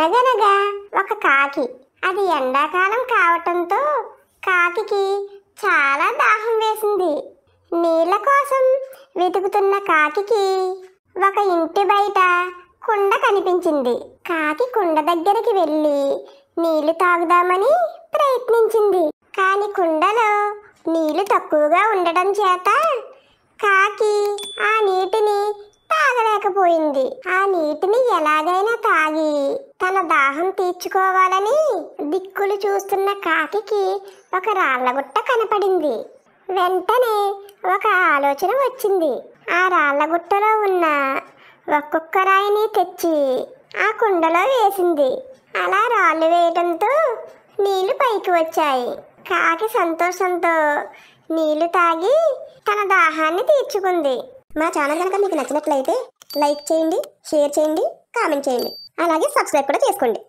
అనగనగా ఒక కాకి. అది ఎండాకాలం కావటంతో కాకికి చాలా దాహం వేసింది. నీళ్ళ కోసం వెతుకుతున్న కాకికి ఒక ఇంటి బయట కుండ కనిపించింది. కాకి కుండ దగ్గరికి వెళ్ళి నీళ్లు తాగుదామని ప్రయత్నించింది. కానీ కుండలో నీళ్లు తక్కువగా ఉండటం చేత కాకి ఆ నీటిని తాగలేకపోయింది. ఆ నీటిని ఎలాగైనా తాగి తన దాహం తీర్చుకోవాలని దిక్కులు చూస్తున్న కాకికి ఒక రాళ్లగుట్ట కనపడింది. వెంటనే ఒక ఆలోచన వచ్చింది. ఆ రాళ్లగుట్టలో ఉన్న ఒక్కొక్క రాయిని తెచ్చి ఆ కుండలో వేసింది. అలా రాళ్ళు వేయడంతో నీళ్లు పైకి వచ్చాయి. కాకి సంతోషంతో నీళ్లు తాగి తన దాహాన్ని తీర్చుకుంది. మా ఛానల్ కనుక మీకు నచ్చినట్లయితే లైక్ చేయండి, షేర్ చేయండి, కామెంట్ చేయండి. అలాగే సబ్స్క్రైబ్ కూడా చేసుకోండి.